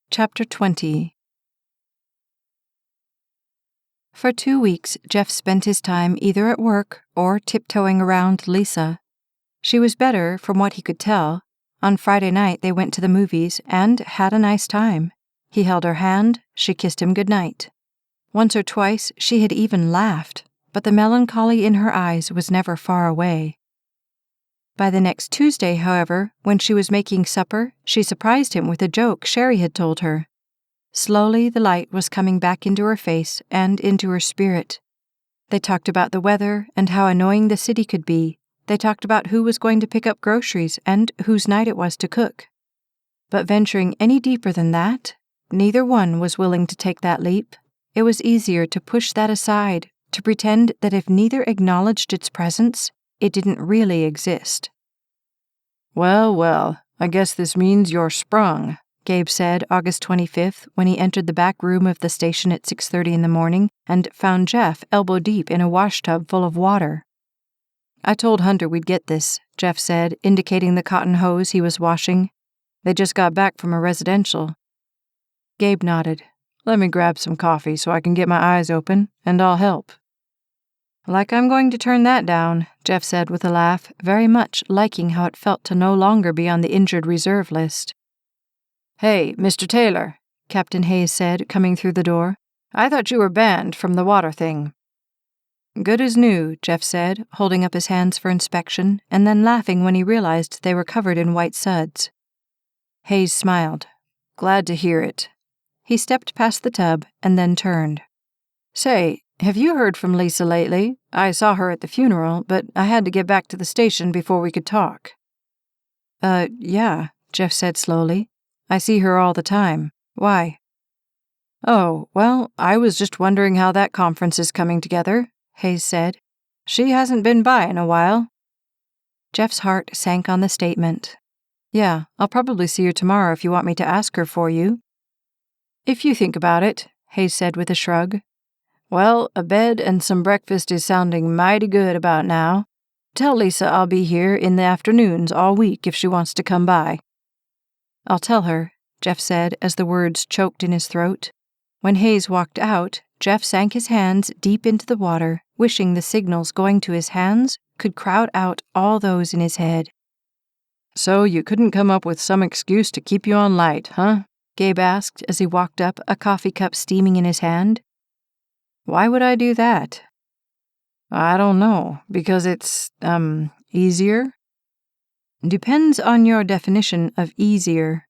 Chapter 20. For 2 weeks, Jeff spent his time either at work or tiptoeing around Lisa. She was better, from what he could tell. On Friday night, they went to the movies and had a nice time. He held her hand, she kissed him goodnight. Once or twice, she had even laughed, but the melancholy in her eyes was never far away. By the next Tuesday, however, when she was making supper, she surprised him with a joke Sherry had told her. Slowly, the light was coming back into her face and into her spirit. They talked about the weather and how annoying the city could be. They talked about who was going to pick up groceries and whose night it was to cook. But venturing any deeper than that, neither one was willing to take that leap. It was easier to push that aside, to pretend that if neither acknowledged its presence, it didn't really exist. Well, I guess this means you're sprung, Gabe said August 25th when he entered the back room of the station at 6:30 in the morning and found Jeff elbow-deep in a washtub full of water. I told Hunter we'd get this, Jeff said, indicating the cotton hose he was washing. They just got back from a residential. Gabe nodded. Let me grab some coffee so I can get my eyes open, and I'll help. Like I'm going to turn that down, Jeff said with a laugh, very much liking how it felt to no longer be on the injured reserve list. Hey, Mr. Taylor, Captain Hayes said, coming through the door. I thought you were banned from the water thing. Good as new, Jeff said, holding up his hands for inspection, and then laughing when he realized they were covered in white suds. Hayes smiled. Glad to hear it. He stepped past the tub and then turned. Say, have you heard from Lisa lately? I saw her at the funeral, but I had to get back to the station before we could talk. Yeah, Jeff said slowly. I see her all the time. Why? Oh, well, I was just wondering how that conference is coming together, Hayes said. She hasn't been by in a while. Jeff's heart sank on the statement. Yeah, I'll probably see her tomorrow if you want me to ask her for you. If you think about it, Hayes said with a shrug. Well, a bed and some breakfast is sounding mighty good about now. Tell Lisa I'll be here in the afternoons all week if she wants to come by. I'll tell her, Jeff said as the words choked in his throat. When Hayes walked out, Jeff sank his hands deep into the water, wishing the signals going to his hands could crowd out all those in his head. So you couldn't come up with some excuse to keep you on light, huh? Gabe asked as he walked up, a coffee cup steaming in his hand. Why would I do that? I don't know, because it's, easier? Depends on your definition of easier.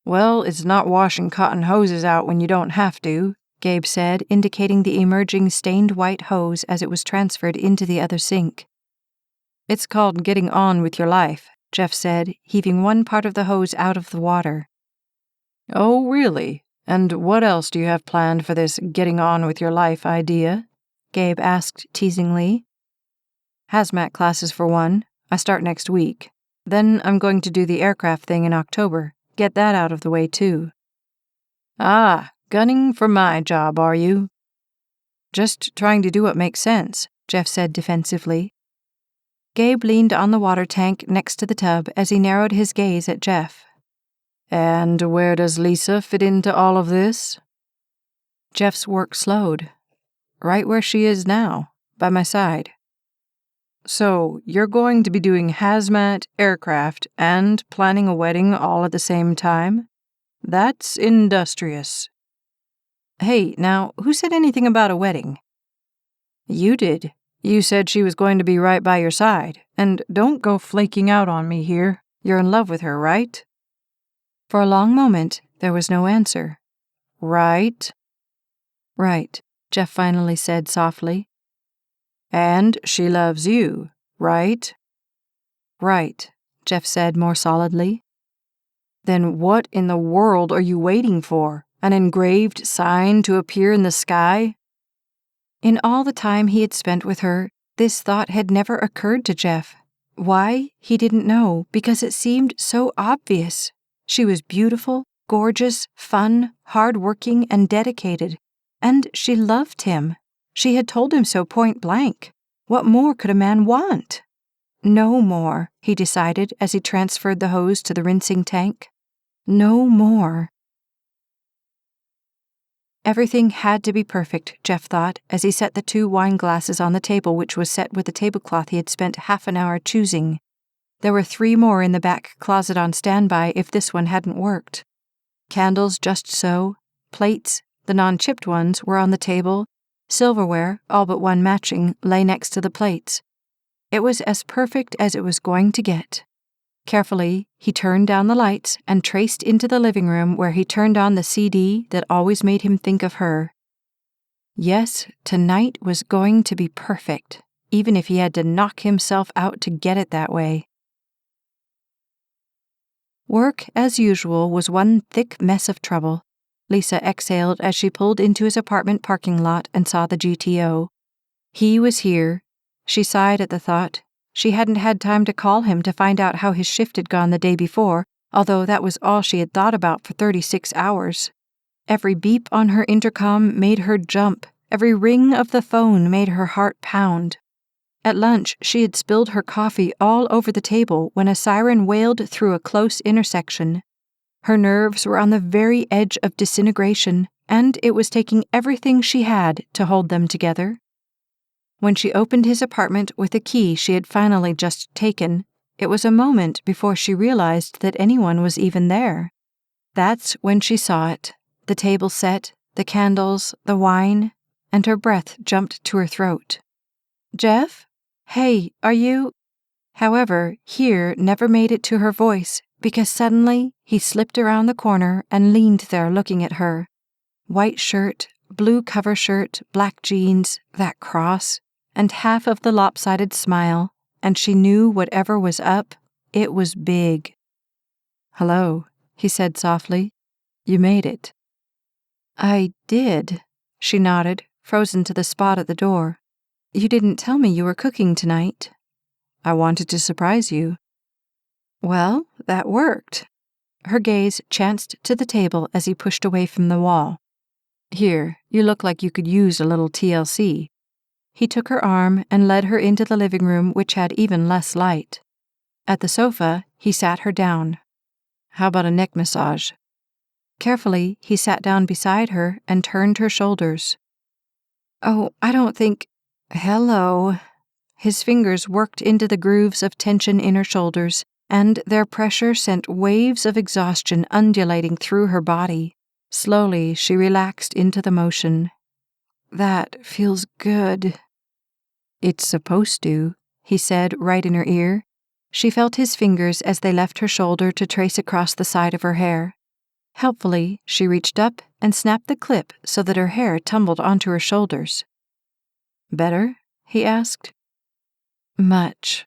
Well, it's not washing cotton hoses out when you don't have to, Gabe said, indicating the emerging stained white hose as it was transferred into the other sink. It's called getting on with your life, Jeff said, heaving one part of the hose out of the water. Oh, really? And what else do you have planned for this getting on with your life idea? Gabe asked teasingly. Hazmat classes for one. I start next week. Then I'm going to do the aircraft thing in October. Get that out of the way, too. Ah, gunning for my job, are you? Just trying to do what makes sense, Jeff said defensively. Gabe leaned on the water tank next to the tub as he narrowed his gaze at Jeff. And where does Lisa fit into all of this? Jeff's work slowed. Right where she is now, by my side. So, you're going to be doing hazmat, aircraft, and planning a wedding all at the same time? That's industrious. Hey, now, who said anything about a wedding? You did. You said she was going to be right by your side. And don't go flaking out on me here. You're in love with her, right? For a long moment, there was no answer. Right? Right, Jeff finally said softly. And she loves you, right? Right, Jeff said more solidly. Then what in the world are you waiting for? An engraved sign to appear in the sky? In all the time he had spent with her, this thought had never occurred to Jeff. Why? He didn't know, because it seemed so obvious. She was beautiful, gorgeous, fun, hard-working, and dedicated. And she loved him. She had told him so point blank. What more could a man want? No more, he decided as he transferred the hose to the rinsing tank. No more. Everything had to be perfect, Jeff thought, as he set the 2 wine glasses on the table which was set with the tablecloth he had spent half an hour choosing. There were 3 more in the back closet on standby if this one hadn't worked. Candles just so, plates, the non-chipped ones, were on the table, silverware, all but one matching, lay next to the plates. It was as perfect as it was going to get. Carefully, he turned down the lights and traced into the living room where he turned on the CD that always made him think of her. Yes, tonight was going to be perfect, even if he had to knock himself out to get it that way. Work, as usual, was one thick mess of trouble. Lisa exhaled as she pulled into his apartment parking lot and saw the GTO. He was here. She sighed at the thought. She hadn't had time to call him to find out how his shift had gone the day before, although that was all she had thought about for 36 hours. Every beep on her intercom made her jump. Every ring of the phone made her heart pound. At lunch, she had spilled her coffee all over the table when a siren wailed through a close intersection. Her nerves were on the very edge of disintegration, and it was taking everything she had to hold them together. When she opened his apartment with a key she had finally just taken, it was a moment before she realized that anyone was even there. That's when she saw it, the table set, the candles, the wine, and her breath jumped to her throat. "Jeff? Hey, are you—" However, here never made it to her voice, because suddenly he slipped around the corner and leaned there looking at her. White shirt, blue cover shirt, black jeans, that cross, and half of the lopsided smile, and she knew whatever was up, it was big. "Hello," he said softly. "You made it." "I did," she nodded, frozen to the spot at the door. "You didn't tell me you were cooking tonight." "I wanted to surprise you." "Well, that worked." Her gaze chanced to the table as he pushed away from the wall. "Here, you look like you could use a little TLC." He took her arm and led her into the living room, which had even less light. At the sofa, he sat her down. "How about a neck massage?" Carefully, he sat down beside her and turned her shoulders. "Oh, I don't think— Hello." His fingers worked into the grooves of tension in her shoulders, and their pressure sent waves of exhaustion undulating through her body. Slowly, she relaxed into the motion. "That feels good." "It's supposed to," he said right in her ear. She felt his fingers as they left her shoulder to trace across the side of her hair. Helpfully, she reached up and snapped the clip so that her hair tumbled onto her shoulders. "Better?" he asked. "Much."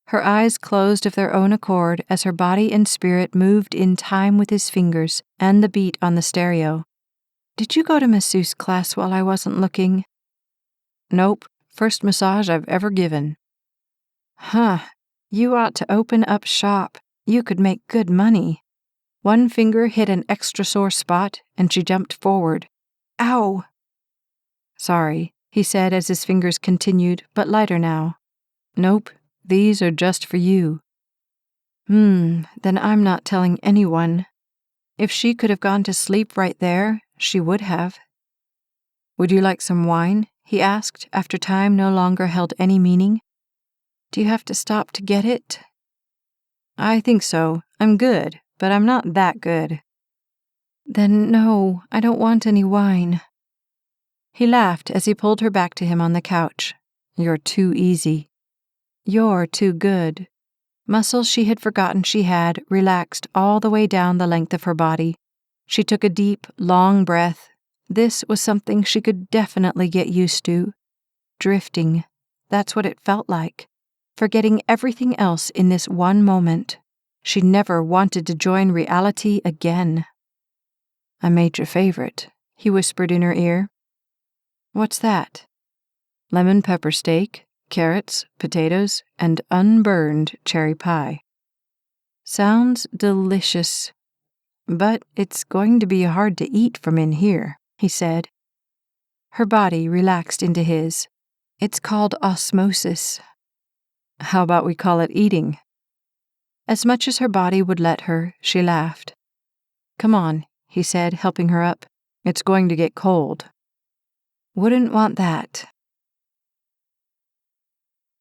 Her eyes closed of their own accord as her body and spirit moved in time with his fingers and the beat on the stereo. "Did you go to masseuse class while I wasn't looking?" "Nope. First massage I've ever given." "Huh. You ought to open up shop. You could make good money." One finger hit an extra sore spot, and she jumped forward. "Ow!" "Sorry," he said as his fingers continued, but lighter now. "Nope. These are just for you." Then I'm not telling anyone. If she could have gone to sleep right there, she would have. "Would you like some wine?" he asked, after time no longer held any meaning. "Do you have to stop to get it?" "I think so. I'm good, but I'm not that good." "Then no, I don't want any wine." He laughed as he pulled her back to him on the couch. "You're too easy." "You're too good." Muscles she had forgotten she had relaxed all the way down the length of her body. She took a deep, long breath. This was something she could definitely get used to. Drifting. That's what it felt like. Forgetting everything else in this one moment. She never wanted to join reality again. "I made your favorite," he whispered in her ear. "What's that?" "Lemon pepper steak, carrots, potatoes, and unburned cherry pie." "Sounds delicious. But it's going to be hard to eat from in here," he said. Her body relaxed into his. "It's called osmosis." "How about we call it eating?" As much as her body would let her, she laughed. "Come on," he said, helping her up. It's going to get cold. Wouldn't want that.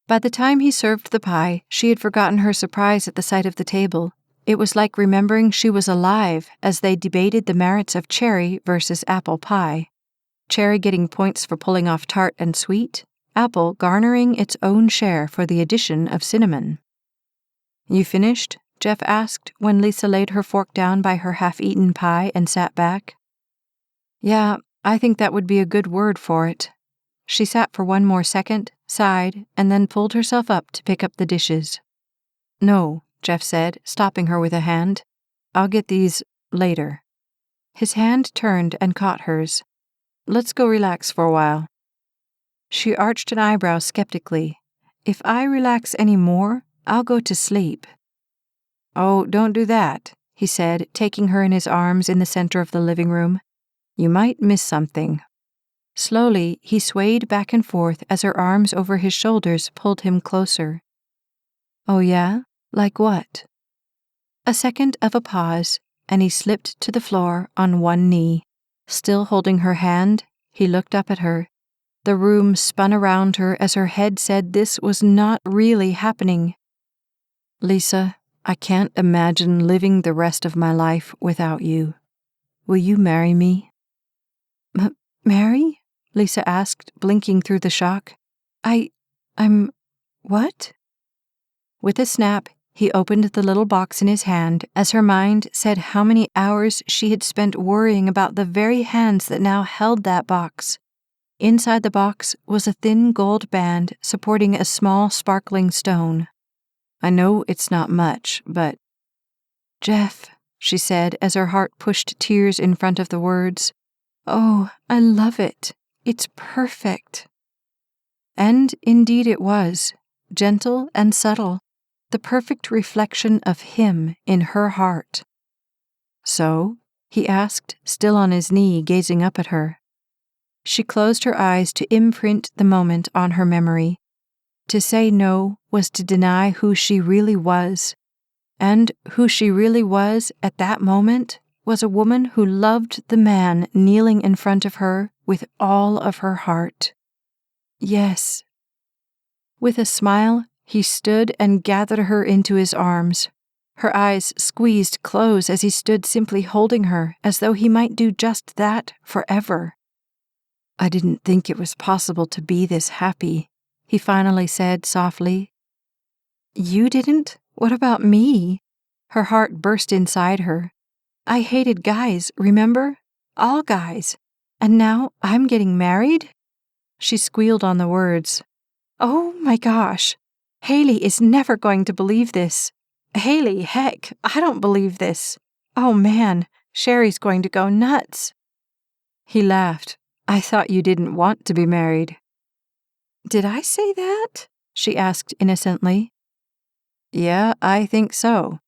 By the time he served the pie, she had forgotten her surprise at the sight of the table. It was like remembering she was alive as they debated the merits of cherry versus apple pie. Cherry getting points for pulling off tart and sweet, apple garnering its own share for the addition of cinnamon. "You finished?" Jeff asked when Lisa laid her fork down by her half-eaten pie and sat back. "Yeah, I think that would be a good word for it." She sat for one more second, sighed, and then pulled herself up to pick up the dishes. "No," Jeff said, stopping her with a hand. "I'll get these later." His hand turned and caught hers. "Let's go relax for a while." She arched an eyebrow skeptically. "If I relax any more, I'll go to sleep." "Oh, don't do that," he said, taking her in his arms in the center of the living room. "You might miss something." Slowly, he swayed back and forth as her arms over his shoulders pulled him closer. "Oh yeah? Like what?" A second of a pause, and he slipped to the floor on one knee. Still holding her hand, he looked up at her. The room spun around her as her head said this was not really happening. "Lisa, I can't imagine living the rest of my life without you. Will you marry me?" "Marry?" Lisa asked, blinking through the shock. I'm... what?" With a snap, he opened the little box in his hand as her mind said how many hours she had spent worrying about the very hands that now held that box. Inside the box was a thin gold band supporting a small sparkling stone. "I know it's not much, but..." "Jeff," she said as her heart pushed tears in front of the words. "Oh, I love it. It's perfect." And indeed it was, gentle and subtle, the perfect reflection of him in her heart. "So?" he asked, still on his knee, gazing up at her. She closed her eyes to imprint the moment on her memory. To say no was to deny who she really was, and who she really was at that moment was a woman who loved the man kneeling in front of her with all of her heart. "Yes." With a smile, he stood and gathered her into his arms. Her eyes squeezed close as he stood simply holding her as though he might do just that forever. "I didn't think it was possible to be this happy," he finally said softly. "You didn't? What about me?" Her heart burst inside her. "I hated guys, remember? All guys. And now I'm getting married?" She squealed on the words. "Oh my gosh. Haley is never going to believe this. Haley, heck, I don't believe this. Oh man, Sherry's going to go nuts." He laughed. "I thought you didn't want to be married." "Did I say that?" she asked innocently. "Yeah, I think so."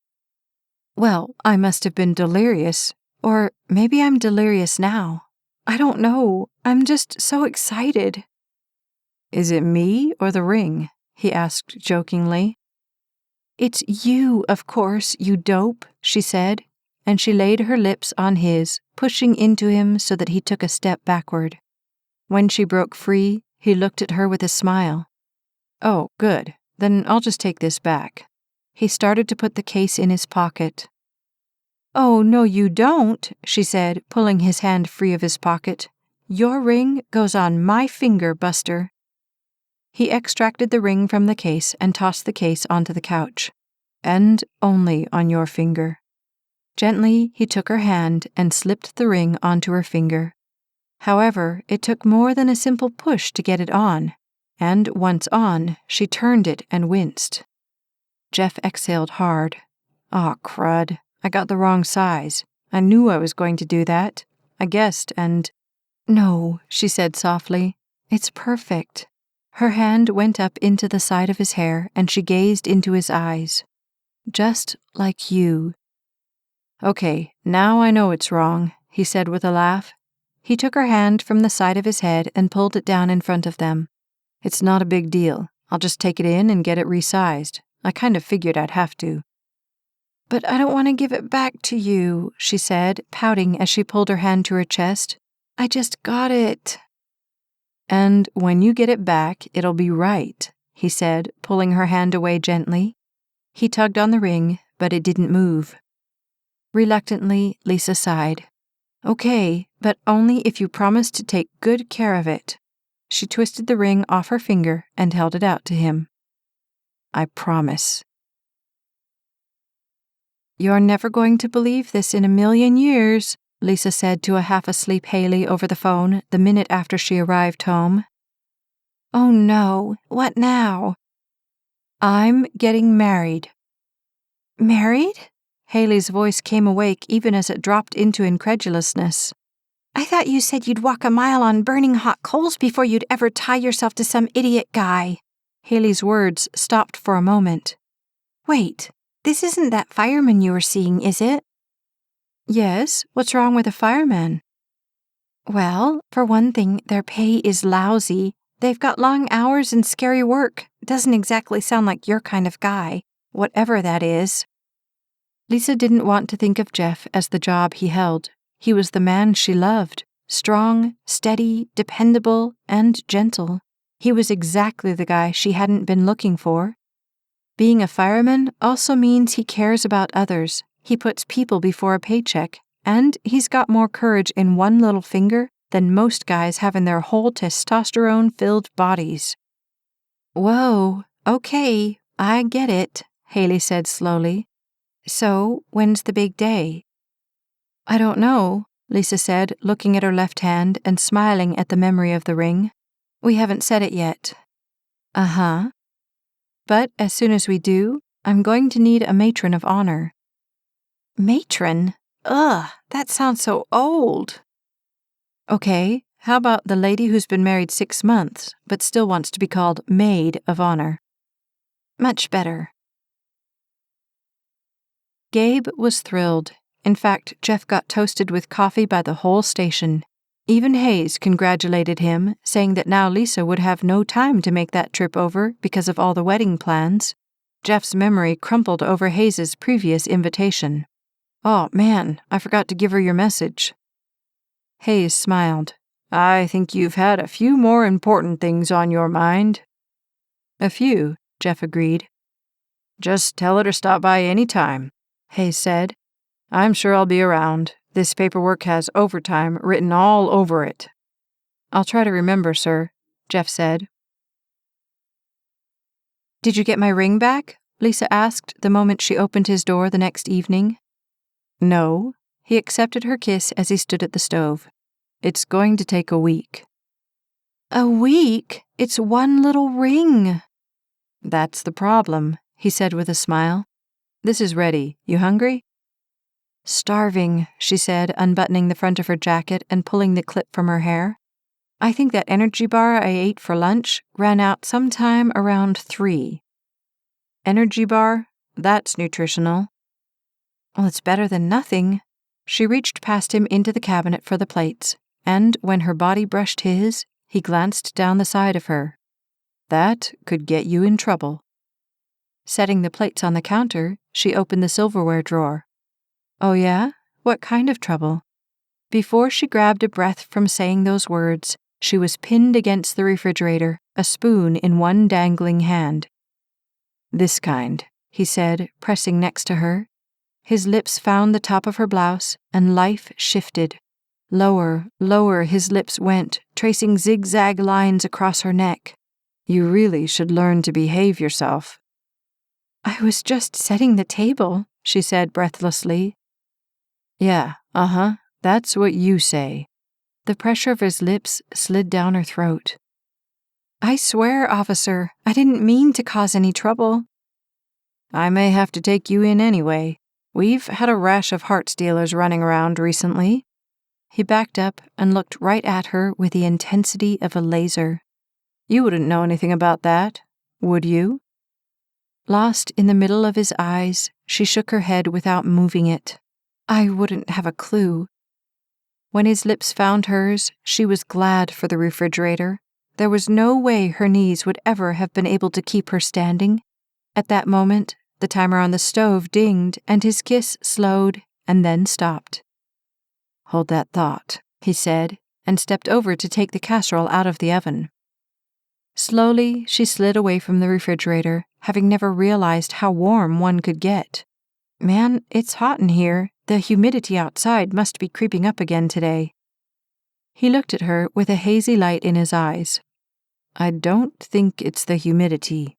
"Well, I must have been delirious. Or maybe I'm delirious now. I don't know. I'm just so excited." "Is it me or the ring?" he asked jokingly. "It's you, of course, you dope," she said, and she laid her lips on his, pushing into him so that he took a step backward. When she broke free, he looked at her with a smile. "Oh, good. Then I'll just take this back." He started to put the case in his pocket. "Oh, no, you don't," she said, pulling his hand free of his pocket. "Your ring goes on my finger, Buster." He extracted the ring from the case and tossed the case onto the couch. "And only on your finger." Gently, he took her hand and slipped the ring onto her finger. However, it took more than a simple push to get it on, and once on, she turned it and winced. Jeff exhaled hard. "Aw, crud. I got the wrong size. I knew I was going to do that. I guessed and..." "No," she said softly. "It's perfect." Her hand went up into the side of his hair and she gazed into his eyes. "Just like you." "Okay, now I know it's wrong," he said with a laugh. He took her hand from the side of his head and pulled it down in front of them. "It's not a big deal. I'll just take it in and get it resized. I kind of figured I'd have to." "But I don't want to give it back to you," she said, pouting as she pulled her hand to her chest. I just got it. And when you get it back, it'll be right, he said, pulling her hand away gently. He tugged on the ring, but it didn't move. Reluctantly, Lisa sighed. Okay, but only if you promise to take good care of it. She twisted the ring off her finger and held it out to him. I promise. You're never going to believe this in a million years, Lisa said to a half-asleep Haley over the phone the minute after she arrived home. Oh no, what now? I'm getting married. Married? Haley's voice came awake even as it dropped into incredulousness. I thought you said you'd walk a mile on burning hot coals before you'd ever tie yourself to some idiot guy. Haley's words stopped for a moment. Wait, this isn't that fireman you were seeing, is it? Yes, what's wrong with a fireman? Well, for one thing, their pay is lousy. They've got long hours and scary work. Doesn't exactly sound like your kind of guy, whatever that is. Lisa didn't want to think of Jeff as the job he held. He was the man she loved, strong, steady, dependable, and gentle. He was exactly the guy she hadn't been looking for. Being a fireman also means he cares about others. He puts people before a paycheck, and he's got more courage in one little finger than most guys have in their whole testosterone-filled bodies. Whoa, okay, I get it, Haley said slowly. So, when's the big day? I don't know, Lisa said, looking at her left hand and smiling at the memory of the ring. We haven't said it yet. Uh-huh. But as soon as we do, I'm going to need a matron of honor. Matron? Ugh, that sounds so old. Okay, how about the lady who's been married 6 months, but still wants to be called maid of honor? Much better. Gabe was thrilled. In fact, Jeff got toasted with coffee by the whole station. Even Hayes congratulated him, saying that now Lisa would have no time to make that trip over because of all the wedding plans. Jeff's memory crumpled over Hayes's previous invitation. Oh, man, I forgot to give her your message. Hayes smiled. I think you've had a few more important things on your mind. A few, Jeff agreed. Just tell her to stop by any time, Hayes said. I'm sure I'll be around. This paperwork has overtime written all over it. I'll try to remember, sir, Jeff said. Did you get my ring back? Lisa asked the moment she opened his door the next evening. No, he accepted her kiss as he stood at the stove. It's going to take a week. A week? It's one little ring. That's the problem, he said with a smile. This is ready. You hungry? Starving, she said, unbuttoning the front of her jacket and pulling the clip from her hair. I think that energy bar I ate for lunch ran out sometime around 3. Energy bar? That's nutritional. Well, it's better than nothing. She reached past him into the cabinet for the plates, and when her body brushed his, he glanced down the side of her. That could get you in trouble. Setting the plates on the counter, she opened the silverware drawer. Oh yeah? What kind of trouble? Before she grabbed a breath from saying those words, she was pinned against the refrigerator, a spoon in one dangling hand. This kind, he said, pressing next to her. His lips found the top of her blouse, and life shifted. Lower, lower his lips went, tracing zigzag lines across her neck. You really should learn to behave yourself. I was just setting the table, she said breathlessly. Yeah, that's what you say. The pressure of his lips slid down her throat. I swear, officer, I didn't mean to cause any trouble. I may have to take you in anyway. We've had a rash of heart stealers running around recently. He backed up and looked right at her with the intensity of a laser. You wouldn't know anything about that, would you? Lost in the middle of his eyes, she shook her head without moving it. I wouldn't have a clue. When his lips found hers, she was glad for the refrigerator. There was no way her knees would ever have been able to keep her standing. At that moment, the timer on the stove dinged and his kiss slowed and then stopped. Hold that thought, he said, and stepped over to take the casserole out of the oven. Slowly, she slid away from the refrigerator, having never realized how warm one could get. Man, it's hot in here. The humidity outside must be creeping up again today. He looked at her with a hazy light in his eyes. I don't think it's the humidity.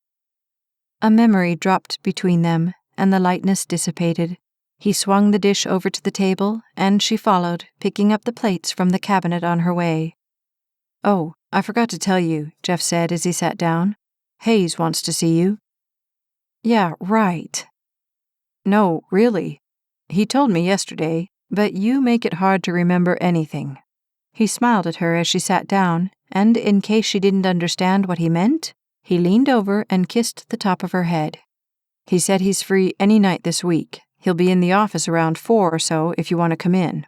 A memory dropped between them, and the lightness dissipated. He swung the dish over to the table, and she followed, picking up the plates from the cabinet on her way. Oh, I forgot to tell you, Jeff said as he sat down. Hayes wants to see you. Yeah, right. No, really. He told me yesterday, but you make it hard to remember anything. He smiled at her as she sat down, and in case she didn't understand what he meant, he leaned over and kissed the top of her head. He said he's free any night this week. He'll be in the office around 4 or so if you want to come in.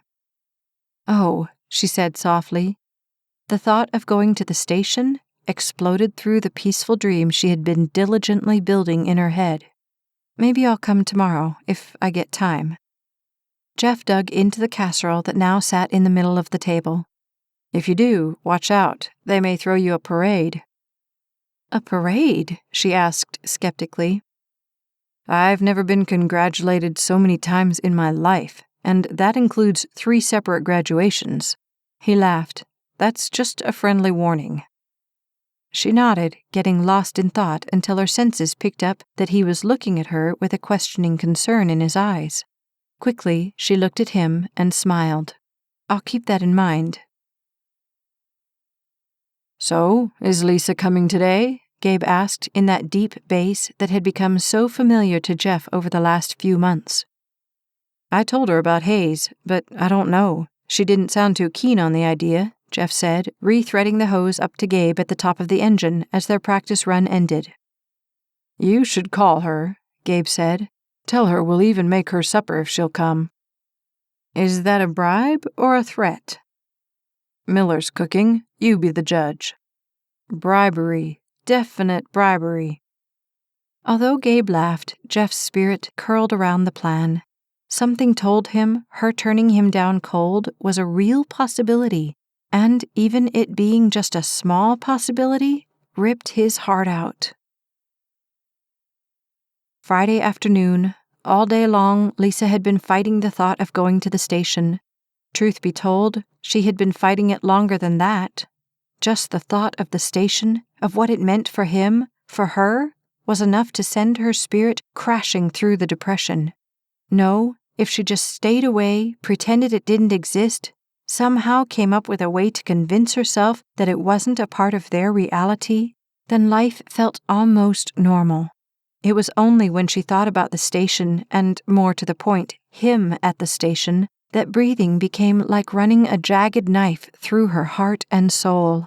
Oh, she said softly. The thought of going to the station exploded through the peaceful dream she had been diligently building in her head. Maybe I'll come tomorrow, if I get time. Jeff dug into the casserole that now sat in the middle of the table. If you do, watch out. They may throw you a parade. A parade? She asked skeptically. I've never been congratulated so many times in my life, and that includes 3 separate graduations. He laughed. That's just a friendly warning. She nodded, getting lost in thought until her senses picked up that he was looking at her with a questioning concern in his eyes. Quickly, she looked at him and smiled. I'll keep that in mind. So, is Lisa coming today? Gabe asked in that deep bass that had become so familiar to Jeff over the last few months. I told her about Hayes, but I don't know. She didn't sound too keen on the idea, Jeff said, re-threading the hose up to Gabe at the top of the engine as their practice run ended. You should call her, Gabe said. Tell her we'll even make her supper if she'll come. Is that a bribe or a threat? Miller's cooking. You be the judge. Bribery. Definite bribery. Although Gabe laughed, Jeff's spirit curled around the plan. Something told him her turning him down cold was a real possibility, and even it being just a small possibility ripped his heart out. Friday afternoon. All day long, Lisa had been fighting the thought of going to the station. Truth be told, she had been fighting it longer than that. Just the thought of the station, of what it meant for him, for her, was enough to send her spirit crashing through the depression. No, if she just stayed away, pretended it didn't exist, somehow came up with a way to convince herself that it wasn't a part of their reality, then life felt almost normal. It was only when she thought about the station, and more to the point, him at the station, that breathing became like running a jagged knife through her heart and soul.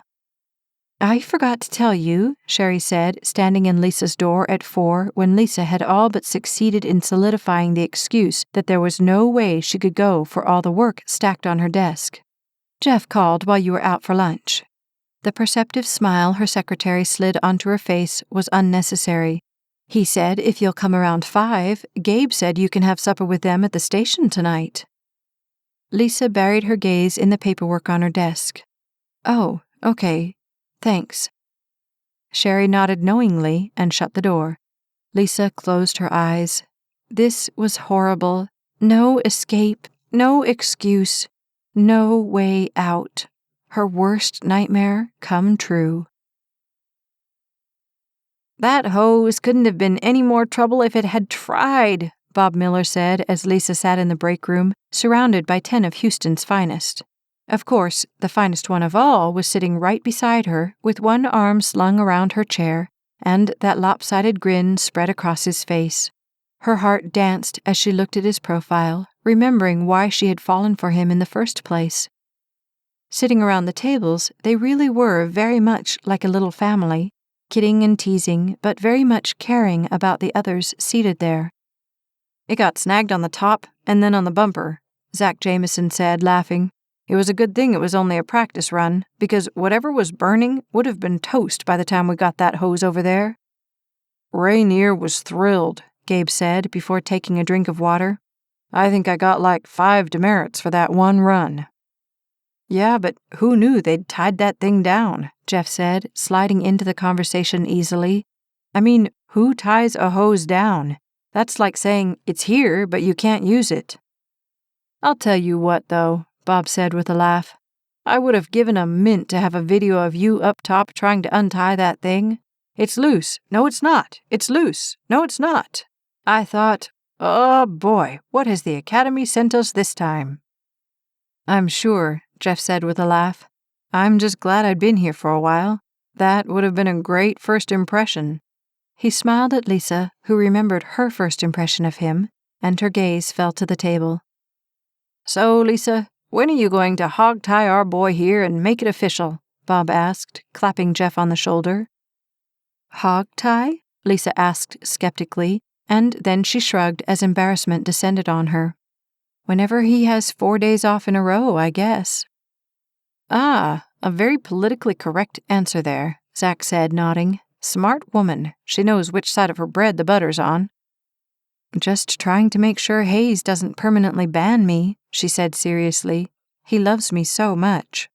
I forgot to tell you, Sherry said, standing in Lisa's door at 4 when Lisa had all but succeeded in solidifying the excuse that there was no way she could go for all the work stacked on her desk. Jeff called while you were out for lunch. The perceptive smile her secretary slid onto her face was unnecessary. He said if you'll come around 5, Gabe said you can have supper with them at the station tonight. Lisa buried her gaze in the paperwork on her desk. Oh, okay. Thanks. Sherry nodded knowingly and shut the door. Lisa closed her eyes. This was horrible. No escape, no excuse, no way out. Her worst nightmare come true. That hose couldn't have been any more trouble if it had tried, Bob Miller said as Lisa sat in the break room, surrounded by 10 of Houston's finest. Of course, the finest one of all was sitting right beside her, with one arm slung around her chair, and that lopsided grin spread across his face. Her heart danced as she looked at his profile, remembering why she had fallen for him in the first place. Sitting around the tables, they really were very much like a little family, kidding and teasing, but very much caring about the others seated there. It got snagged on the top and then on the bumper, Zach Jameson said, laughing. It was a good thing it was only a practice run, because whatever was burning would have been toast by the time we got that hose over there. Rainier was thrilled, Gabe said before taking a drink of water. I think I got like 5 demerits for that one run. Yeah, but who knew they'd tied that thing down, Jeff said, sliding into the conversation easily. I mean, who ties a hose down? That's like saying, it's here, but you can't use it. I'll tell you what, though, Bob said with a laugh. I would have given a mint to have a video of you up top trying to untie that thing. It's loose. No, it's not. It's loose. No, it's not. I thought, oh boy, what has the Academy sent us this time? I'm sure, Jeff said with a laugh. I'm just glad I'd been here for a while. That would have been a great first impression. He smiled at Lisa, who remembered her first impression of him, and her gaze fell to the table. So, Lisa, when are you going to hog-tie our boy here and make it official? Bob asked, clapping Jeff on the shoulder. Hog-tie? Lisa asked skeptically, and then she shrugged as embarrassment descended on her. Whenever he has 4 days off in a row, I guess. Ah, a very politically correct answer there, Zach said, nodding. Smart woman. She knows which side of her bread the butter's on. Just trying to make sure Hayes doesn't permanently ban me, she said seriously. He loves me so much.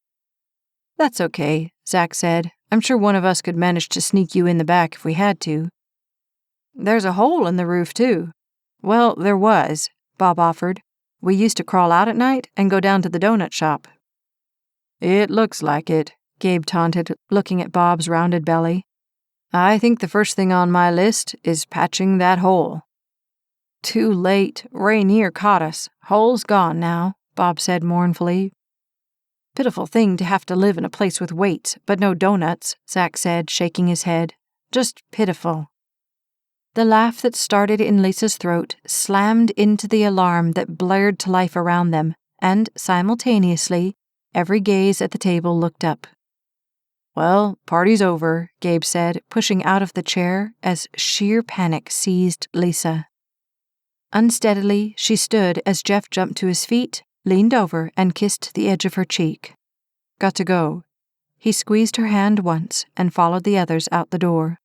That's okay, Zach said. I'm sure one of us could manage to sneak you in the back if we had to. There's a hole in the roof, too. Well, there was, Bob offered. We used to crawl out at night and go down to the donut shop. It looks like it, Gabe taunted, looking at Bob's rounded belly. I think the first thing on my list is patching that hole. Too late. Rainier caught us. Hole's gone now, Bob said mournfully. Pitiful thing to have to live in a place with weights, but no donuts, Zach said, shaking his head. Just pitiful. The laugh that started in Lisa's throat slammed into the alarm that blared to life around them, and simultaneously, every gaze at the table looked up. Well, party's over, Gabe said, pushing out of the chair as sheer panic seized Lisa. Unsteadily, she stood as Jeff jumped to his feet, leaned over, and kissed the edge of her cheek. Got to go. He squeezed her hand once and followed the others out the door.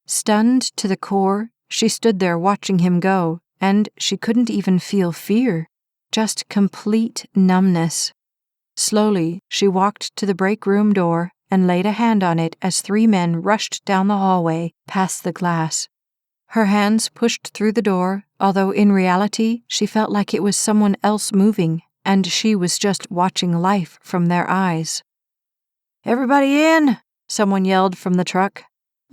Stunned to the core, she stood there watching him go, and she couldn't even feel fear, just complete numbness. Slowly, she walked to the break room door and laid a hand on it as 3 men rushed down the hallway past the glass. Her hands pushed through the door, although in reality she felt like it was someone else moving, and she was just watching life from their eyes. "Everybody in!" someone yelled from the truck.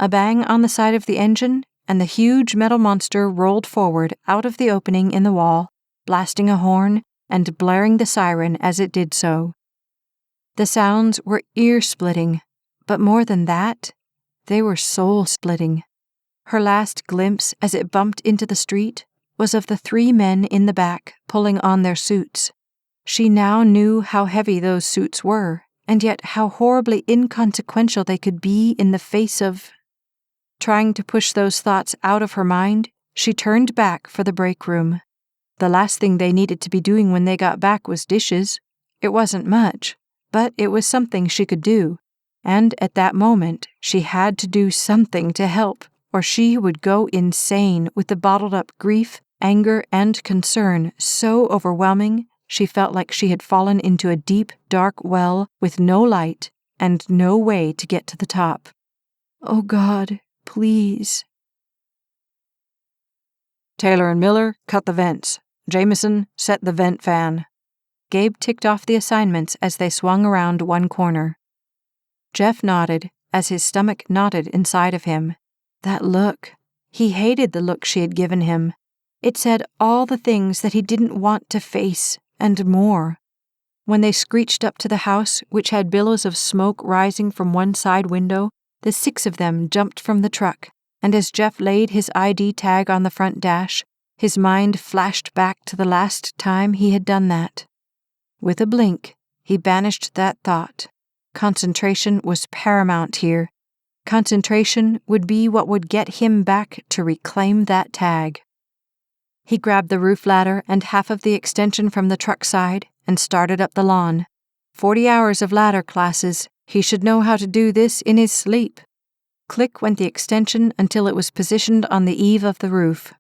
A bang on the side of the engine, and the huge metal monster rolled forward out of the opening in the wall, blasting a horn and blaring the siren as it did so. The sounds were ear-splitting, but more than that, they were soul-splitting. Her last glimpse as it bumped into the street was of the 3 men in the back pulling on their suits. She now knew how heavy those suits were, and yet how horribly inconsequential they could be in the face of... Trying to push those thoughts out of her mind, she turned back for the break room. The last thing they needed to be doing when they got back was dishes. It wasn't much, but it was something she could do, and at that moment she had to do something to help, or she would go insane with the bottled-up grief, anger, and concern so overwhelming she felt like she had fallen into a deep, dark well with no light and no way to get to the top. Oh God, please. Taylor and Miller, cut the vents. Jameson, set the vent fan. Gabe ticked off the assignments as they swung around one corner. Jeff nodded as his stomach knotted inside of him. That look. He hated the look she had given him. It said all the things that he didn't want to face, and more. When they screeched up to the house, which had billows of smoke rising from one side window, the 6 of them jumped from the truck, and as Jeff laid his ID tag on the front dash, his mind flashed back to the last time he had done that. With a blink, he banished that thought. Concentration was paramount here. Concentration would be what would get him back to reclaim that tag. He grabbed the roof ladder and half of the extension from the truck side and started up the lawn. 40 hours of ladder classes. He should know how to do this in his sleep. Click went the extension until it was positioned on the eave of the roof.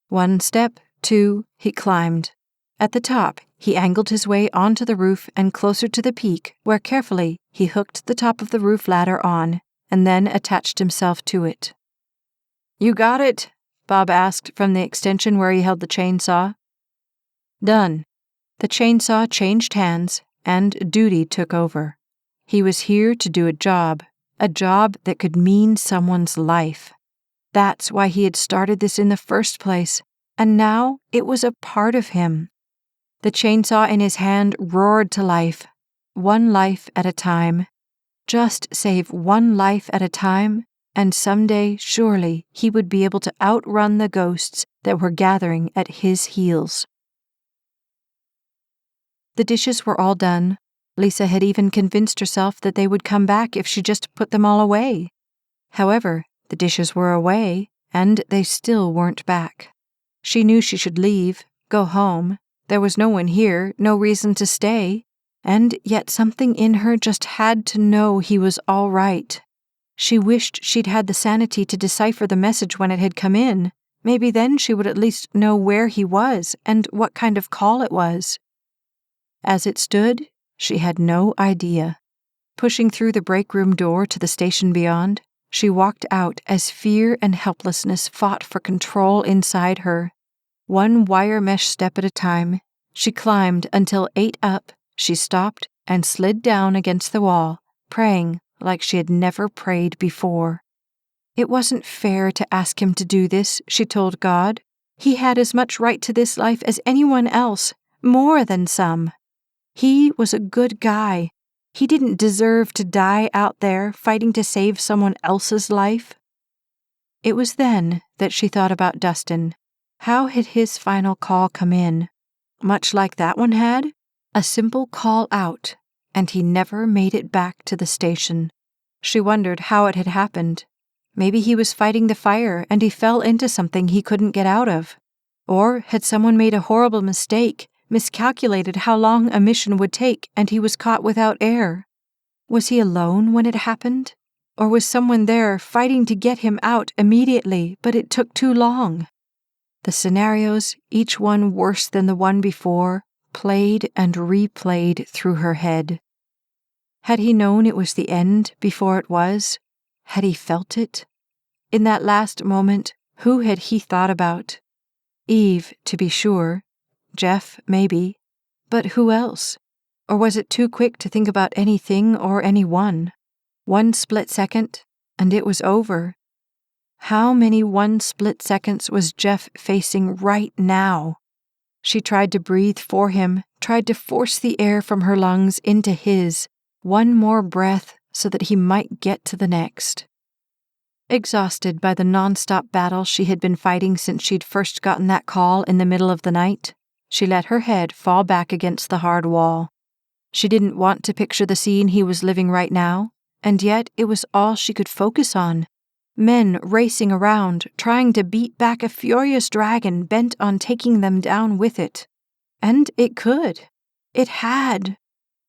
1 step, 2, he climbed. At the top, he angled his way onto the roof and closer to the peak, where carefully he hooked the top of the roof ladder on and then attached himself to it. "You got it?" Bob asked from the extension where he held the chainsaw. "Done." The chainsaw changed hands, and duty took over. He was here to do a job that could mean someone's life. That's why he had started this in the first place, and now it was a part of him. The chainsaw in his hand roared to life, one life at a time. Just save one life at a time, and someday, surely, he would be able to outrun the ghosts that were gathering at his heels. The dishes were all done. Lisa had even convinced herself that they would come back if she just put them all away. However, the dishes were away, and they still weren't back. She knew she should leave, go home. There was no one here, no reason to stay, and yet something in her just had to know he was all right. She wished she'd had the sanity to decipher the message when it had come in. Maybe then she would at least know where he was and what kind of call it was. As it stood, she had no idea. Pushing through the break room door to the station beyond, she walked out as fear and helplessness fought for control inside her. One wire mesh step at a time, she climbed until 8 up, she stopped and slid down against the wall, praying like she had never prayed before. It wasn't fair to ask him to do this, she told God. He had as much right to this life as anyone else, more than some. He was a good guy. He didn't deserve to die out there fighting to save someone else's life. It was then that she thought about Dustin. How had his final call come in? Much like that one had? A simple call out, and he never made it back to the station. She wondered how it had happened. Maybe he was fighting the fire and he fell into something he couldn't get out of. Or had someone made a horrible mistake, miscalculated how long a mission would take, and he was caught without air? Was he alone when it happened? Or was someone there fighting to get him out immediately, but it took too long? The scenarios, each one worse than the one before, played and replayed through her head. Had he known it was the end before it was? Had he felt it? In that last moment, who had he thought about? Eve, to be sure. Jeff, maybe. But who else? Or was it too quick to think about anything or anyone? One split second, and it was over. How many one split seconds was Jeff facing right now? She tried to breathe for him, tried to force the air from her lungs into his, one more breath so that he might get to the next. Exhausted by the nonstop battle she had been fighting since she'd first gotten that call in the middle of the night, she let her head fall back against the hard wall. She didn't want to picture the scene he was living right now, and yet it was all she could focus on. Men racing around, trying to beat back a furious dragon bent on taking them down with it. And it could. It had.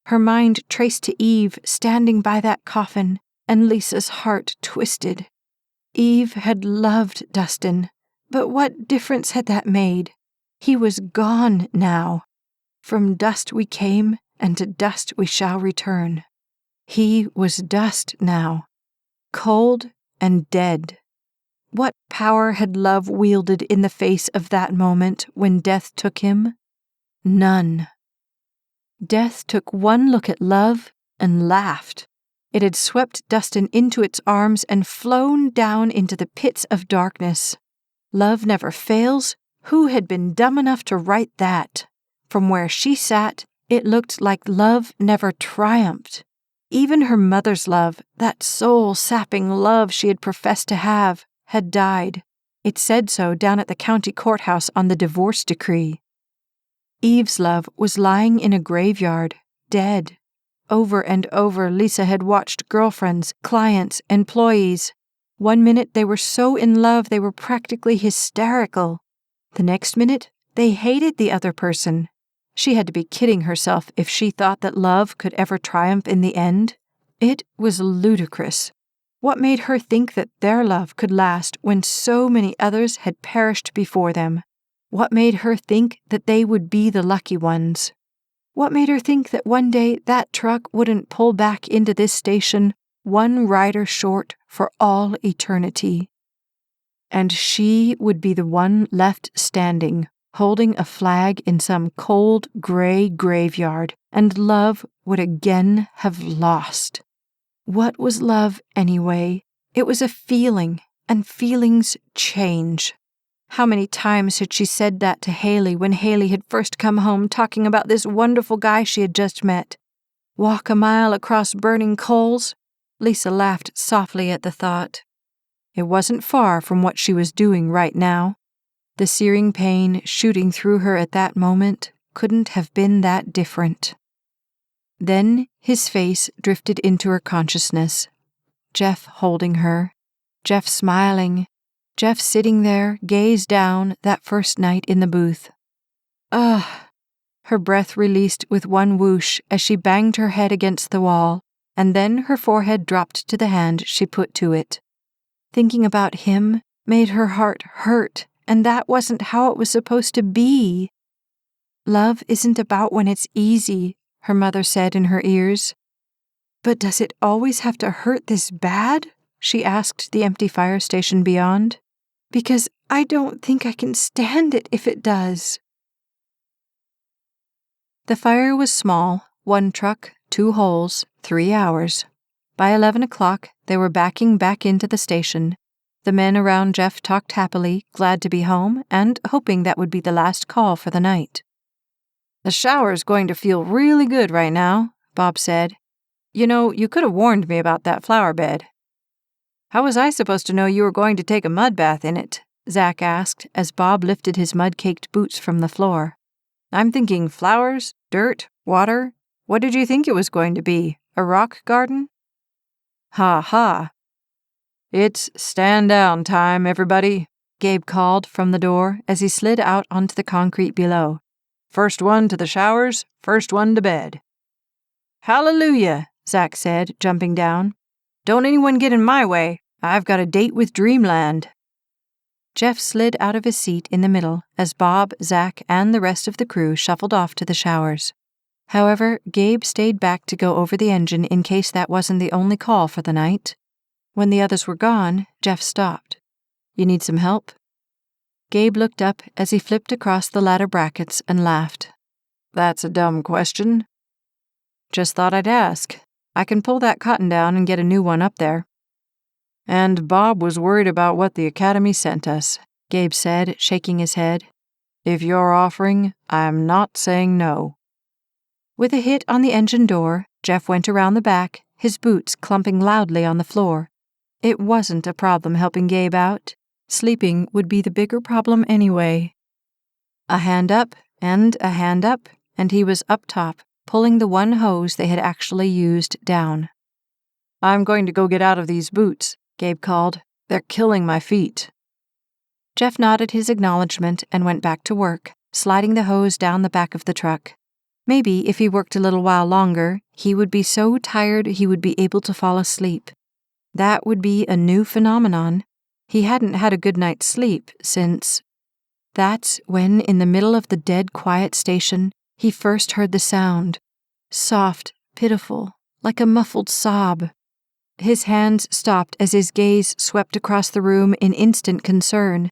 Her mind traced to Eve standing by that coffin, and Lisa's heart twisted. Eve had loved Dustin, but what difference had that made? He was gone now. From dust we came, and to dust we shall return. He was dust now, cold and dead. What power had love wielded in the face of that moment when death took him? None. Death took one look at love and laughed. It had swept Dustin into its arms and flown down into the pits of darkness. Love never fails. Who had been dumb enough to write that? From where she sat, it looked like love never triumphed. Even her mother's love, that soul-sapping love she had professed to have, had died. It said so down at the county courthouse on the divorce decree. Eve's love was lying in a graveyard, dead. Over and over, Lisa had watched girlfriends, clients, employees. One minute they were so in love they were practically hysterical. The next minute, they hated the other person. She had to be kidding herself if she thought that love could ever triumph in the end. It was ludicrous. What made her think that their love could last when so many others had perished before them? What made her think that they would be the lucky ones? What made her think that one day that truck wouldn't pull back into this station, one rider short for all eternity? And she would be the one left standing, holding a flag in some cold, gray graveyard, and love would again have lost. What was love, anyway? It was a feeling, and feelings change. How many times had she said that to Haley when Haley had first come home talking about this wonderful guy she had just met? Walk a mile across burning coals? Lisa laughed softly at the thought. It wasn't far from what she was doing right now. The searing pain shooting through her at that moment couldn't have been that different. Then his face drifted into her consciousness. Jeff holding her. Jeff smiling. Jeff sitting there, gaze down, that first night in the booth. Ugh! Her breath released with one whoosh as she banged her head against the wall, and then her forehead dropped to the hand she put to it. Thinking about him made her heart hurt, and that wasn't how it was supposed to be. Love isn't about when it's easy, her mother said in her ears. But does it always have to hurt this bad? She asked the empty fire station beyond. Because I don't think I can stand it if it does. The fire was small, 1 truck, 2 holes, 3 hours. By 11 o'clock, they were backing back into the station. The men around Jeff talked happily, glad to be home, and hoping that would be the last call for the night. The shower's going to feel really good right now, Bob said. You know, you could have warned me about that flower bed. How was I supposed to know you were going to take a mud bath in it? Zach asked as Bob lifted his mud-caked boots from the floor. I'm thinking flowers, dirt, water. What did you think it was going to be? A rock garden? Ha ha. It's stand down time, everybody, Gabe called from the door as he slid out onto the concrete below. First one to the showers, first one to bed. Hallelujah, Zach said, jumping down. Don't anyone get in my way. I've got a date with Dreamland. Jeff slid out of his seat in the middle as Bob, Zach, and the rest of the crew shuffled off to the showers. However, Gabe stayed back to go over the engine in case that wasn't the only call for the night. When the others were gone, Jeff stopped. You need some help? Gabe looked up as he flipped across the ladder brackets and laughed. That's a dumb question. Just thought I'd ask. I can pull that cotton down and get a new one up there. And Bob was worried about what the Academy sent us, Gabe said, shaking his head. If you're offering, I'm not saying no. With a hit on the engine door, Jeff went around the back, his boots clumping loudly on the floor. It wasn't a problem helping Gabe out. Sleeping would be the bigger problem anyway. A hand up, and he was up top, pulling the one hose they had actually used down. I'm going to go get out of these boots, Gabe called. They're killing my feet. Jeff nodded his acknowledgement and went back to work, sliding the hose down the back of the truck. Maybe if he worked a little while longer, he would be so tired he would be able to fall asleep. That would be a new phenomenon. He hadn't had a good night's sleep since... That's when, in the middle of the dead quiet station, he first heard the sound. Soft, pitiful, like a muffled sob. His hands stopped as his gaze swept across the room in instant concern.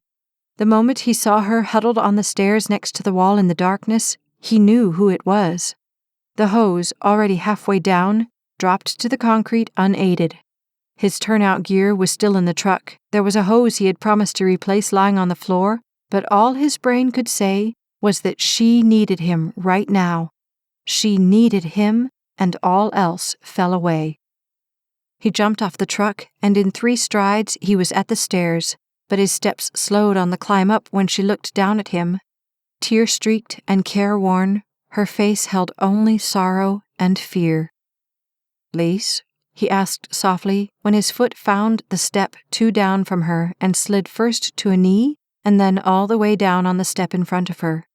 The moment he saw her huddled on the stairs next to the wall in the darkness, he knew who it was. The hose, already halfway down, dropped to the concrete unaided. His turnout gear was still in the truck. There was a hose he had promised to replace lying on the floor, but all his brain could say was that she needed him right now. She needed him, and all else fell away. He jumped off the truck, and in 3 strides he was at the stairs, but his steps slowed on the climb up when she looked down at him. Tear-streaked and careworn, her face held only sorrow and fear. Lise? He asked softly when his foot found the step 2 down from her and slid first to a knee and then all the way down on the step in front of her.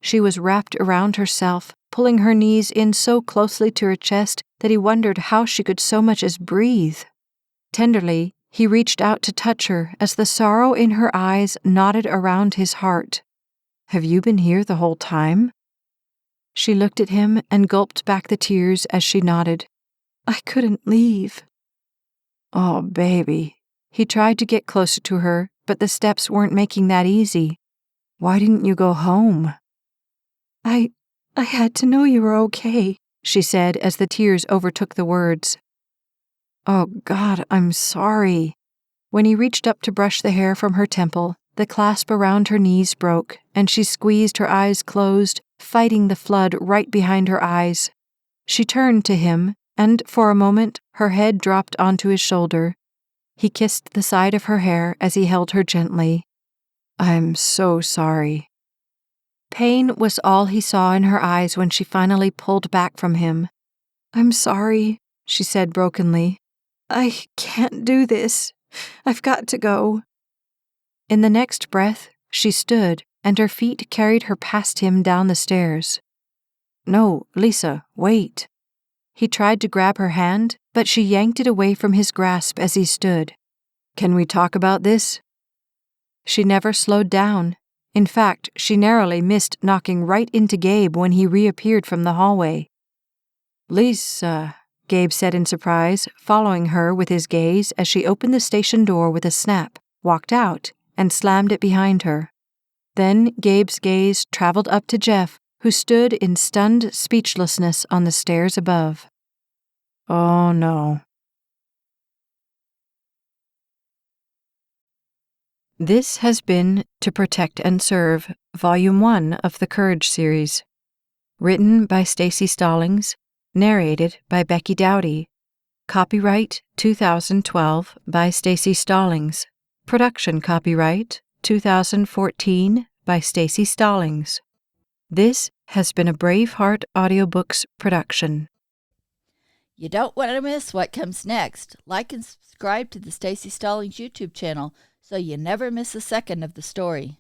She was wrapped around herself, pulling her knees in so closely to her chest that he wondered how she could so much as breathe. Tenderly, he reached out to touch her as the sorrow in her eyes knotted around his heart. Have you been here the whole time?" She looked at him and gulped back the tears as she nodded. "I couldn't leave." "Oh, baby." He tried to get closer to her, but the steps weren't making that easy. "Why didn't you go home?" I had to know you were okay," she said as the tears overtook the words. "Oh, God, I'm sorry." When he reached up to brush the hair from her temple, the clasp around her knees broke, and she squeezed her eyes closed, fighting the flood right behind her eyes. She turned to him, and for a moment her head dropped onto his shoulder. He kissed the side of her hair as he held her gently. "I'm so sorry." Pain was all he saw in her eyes when she finally pulled back from him. "I'm sorry," she said brokenly. "I can't do this. I've got to go." In the next breath, she stood, and her feet carried her past him down the stairs. "No, Lisa, wait." He tried to grab her hand, but she yanked it away from his grasp as he stood. "Can we talk about this?" She never slowed down. In fact, she narrowly missed knocking right into Gabe when he reappeared from the hallway. "Lisa," Gabe said in surprise, following her with his gaze as she opened the station door with a snap, walked out, and slammed it behind her. Then Gabe's gaze traveled up to Jeff, who stood in stunned speechlessness on the stairs above. Oh no. This has been To Protect and Serve, Volume 1 of the Courage series. Written by Staci Stallings, narrated by Becky Dowdy. Copyright 2012 by Staci Stallings. Production copyright 2014 by Staci Stallings. This has been a Braveheart Audiobooks production. You don't want to miss what comes next. Like and subscribe to the Staci Stallings YouTube channel so you never miss a second of the story.